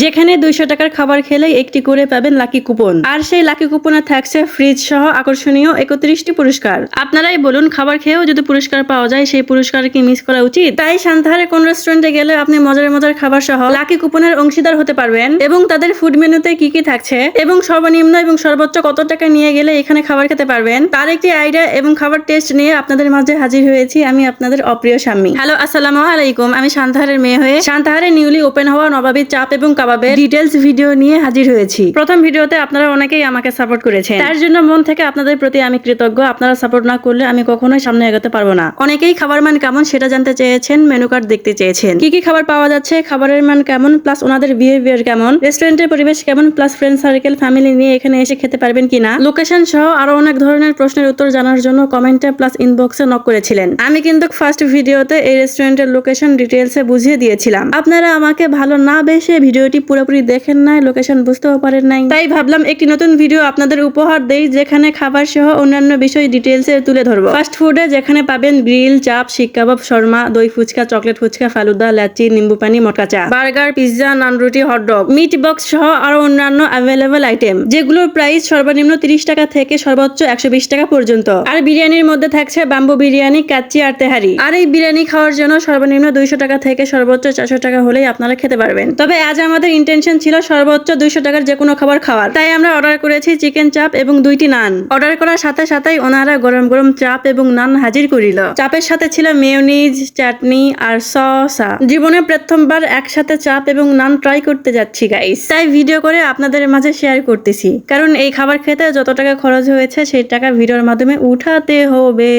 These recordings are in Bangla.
যেখানে 200 টাকার খাবার খেলেই একটি করে পাবেন লাকি কুপন। আর সেই লাকি কুপনে থাকছে ফ্রিজ সহ আকর্ষণীয় 31টি পুরস্কার। আপনারাই বলুন, খাবার খেয়েও যদি পুরস্কার পাওয়া যায় সেই পুরস্কার কি মিস করা উচিত? তাই সান্তাহারে কোন রেস্টুরেন্টে গেলে আপনি মজার মজার খাবার সহ লাকি কুপনের অংশীদার হতে পারবেন এবং তাদের ফুড মেনুতে কি কি থাকছে এবং সর্বনিম্ন এবং সর্বোচ্চ কত টাকা নিয়ে গেলে এখানে খাবার খেতে পারবেন তার একটি আইডিয়া এবং খাবার টেস্ট নিয়ে আপনাদের মাঝে হাজির হয়েছি আমি আপনাদের অপ্রিয় শাম্মী। হ্যালো, আসসালামু আলাইকুম। আমি সান্তাহারের মেয়ে হয়ে সান্তাহারে নিউলি ওপেন হওয়া নবাবী চাপ এবং কাবাবের ডিটেলস ভিডিও নিয়ে হাজির হয়েছি। প্রথম ভিডিওতে আপনারা অনেকেই আমাকে সাপোর্ট করেছেন, তার জন্য মন থেকে আপনাদের প্রতি আমি কৃতজ্ঞ। আপনারা সাপোর্ট না করলে আমি কখনোই সামনে এগোতে পারবো না। অনেকেই খাবার মান কেমন সেটা জানতে চেয়েছেন, মেনু কার্ড দেখতে চেয়েছেন, কি কি খাবার পাওয়া যাচ্ছে, খাবারের মান কেমন, প্লাস ওনাদের বিহেভিয়ার কেমন, রেস্টুরেন্টের পরিবেশ কেমন, প্লাস ফ্রেন্ড সার্কেল ফ্যামিলি নিয়ে এখানে এসে খেতে পারবেন কিনা, লোকেশন সহ আরো অনেক ধরনের প্রশ্নের উত্তর জানার জন্য কমেন্টে প্লাস ইনবক্সে নক করেছিলেন। আমি কিন্তু ফার্স্ট ভিডিওতে এই রেস্টুরেন্টের লোকেশন ডিটেলসে বুঝিয়ে দিয়েছিলাম। আপনারা আমাকে ভালো না বেসে ভিডিওটি পুরোপুরি দেখেন নাই, লোকেশন বুঝতেও পারেন নাই, তাই ভাবলাম একটি নতুন ভিডিও আপনাদের উপহার দেই যেখানে খাবার সহ অন্যান্য বিষয় ডিটেলসে তুলে ধরবো। ফাস্ট ফুডে যেখানে পাবেন গ্রিল, চাপ, শিক কাবাব, শর্মা, দই ফুচকা, চকলেট ফুচকা, ফালুদা, লাচ্ছি, নিম্বু পানি, মটকা চা, বার্গার, পিৎজা, নান রুটি, হটডগ, মিট বক্স সহ আরো অন্যান্য অ্যাভেলেবল আইটেম যেগুলোর প্রাইস সর্বনিম্ন 30 টাকা থেকে সর্বোচ্চ 120 টাকা পর্যন্ত। আর বিরিয়ানির মধ্যে থাকছে বাম্বু বিরিয়ানি, কাচ্চি আর তেহারি। আর এই বিরিয়ানি খাওয়ার জন্য সর্বনিম্ন 200 টাকা থেকে সর্বোচ্চ 400 টাকা হলেই আপনারা খেতে পারবেন। তবে আজ আমাদের ইন্টেনশন ছিল সর্বোচ্চ 200 টাকার যে কোনো খাবার খাওয়ার, তাই আমরা অর্ডার করেছি চিকেন চাপ এবং 2টি নান। অর্ডার করার সাথে সাথেই ওনারা গরম গরম চাপ এবং নান হাজির করিল। চাপের সাথে ছিল মেয়োনিজ, চাটনি আর সসা। জীবনে প্রথমবার একসাথে চাপ এবং নান ট্রাই করতে যাচ্ছি গাইস, তাই ভিডিও করে আপনাদের মাঝে শেয়ার করতেছি। কারণ এই খাবার খেতে যত টাকা খরচ হয়েছে সেই টাকা ভিডিওর মাধ্যমে উঠাতে হবে।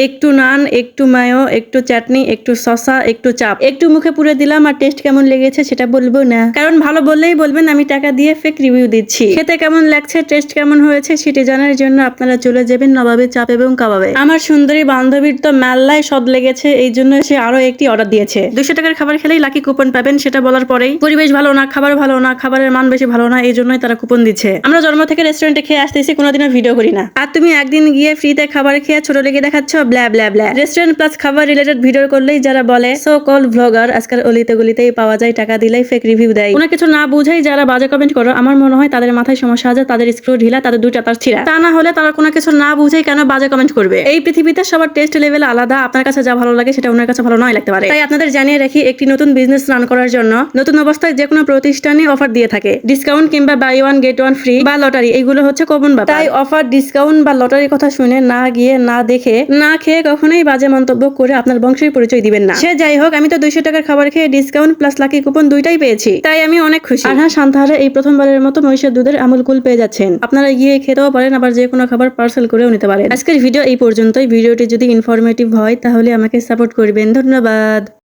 একটু নান, একটু মায়ো, একটু চাটনি, একটু শসা, একটু চাপ, একটু মুখে পুরে দিলাম। আর টেস্ট কেমন লেগেছে সেটা বলবো না, কারণ ভালো বললেই বলবেন আমি টাকা দিয়ে ফেক রিভিউ দিচ্ছি। খেতে কেমন লাগছে, টেস্ট কেমন হয়েছে সেটি জানার জন্য আপনারা চলে যাবেন নবাবী চাপ এবং কাবাবে। আমার সুন্দরী বান্ধবীর তো মেল্লাই স্বাদ লেগেছে, এই জন্য সে আরো একটি অর্ডার দিয়েছে। 200 টাকার খাবার খেলেই লাকি কুপন পাবেন সেটা বলার পরেই পরিবেশ ভালো না, খাবার ভালো না, খাবারের মান বেশি ভালো না, এই জন্যই তারা কুপন দিচ্ছে। আমরা জন্ম থেকে রেস্টুরেন্টে খেয়ে আসতেছি, কোনোদিনও ভিডিও করি না। আর তুমি একদিন গিয়ে ফ্রিতে খাবার খেয়ে ছোট লেগে দেখাচ্ছ, ব্লা ব্লা ব্লা। রেস্টুরেন্ট প্লাস খাবার রিলেটেড ভিডিও করলেই যারা বলে সো কল ভ্লগার, আজকাল অলিতে গলিতেই পাওয়া যায়, টাকা দিলেই ফেক রিভিউ দেয়। কোনো কিছু না বুঝাই যারা বাজে কমেন্ট করো, আমার মনে হয় তাদের মাথায় সমস্যা আছে, তাদের স্ক্রু ঢিলা, তাদের দুইটা তার ছিঁড়া। তা না হলে তারা কোনো কিছু না বুঝাই কেন বাজে কমেন্ট করবে? এই পৃথিবীতে সবার টেস্ট লেভেল আলাদা, আপনার কাছে যা ভালো লাগে সেটা ওনার কাছে ভালো নয় লাগতে পারে। তাই আপনাদের জানিয়ে রাখি, একটি নতুন বিজনেস রান করার জন্য নতুন অবস্থায় যে কোনো প্রতিষ্ঠানই অফার দিয়ে থাকে। ডিসকাউন্ট কিংবা buy one get one free বা লটারি, এগুলো হচ্ছে কমন ব্যাপার। তাই অফার, ডিসকাউন্ট বা লটারির কথা শুনে না গিয়ে, না দেখে, না খেয়ে কখনোই বাজে মন্তব্য করে আপনার বংশের পরিচয় দিবেন না। সে যাই হোক, আমি তো 200 টাকার খাবার খেয়ে ডিসকাউন্ট প্লাস লাকি কুপন দুইটাই পেয়েছি, তাই আমি অনেক খুশি। আর হ্যাঁ, সান্তাহারে এই প্রথমবারের মতো মহিষের দুধের আমুল কুল পেয়ে যাচ্ছেন। আপনারা গিয়ে খেতেও পারেন, আবার যে কোনো খাবার পার্সেল করেও নিতে পারেন। আজকের ভিডিও এই পর্যন্তই। ভিডিওটি যদি ইনফরমেটিভ হয় তাহলে আমাকে সাপোর্ট করবেন। ধন্যবাদ।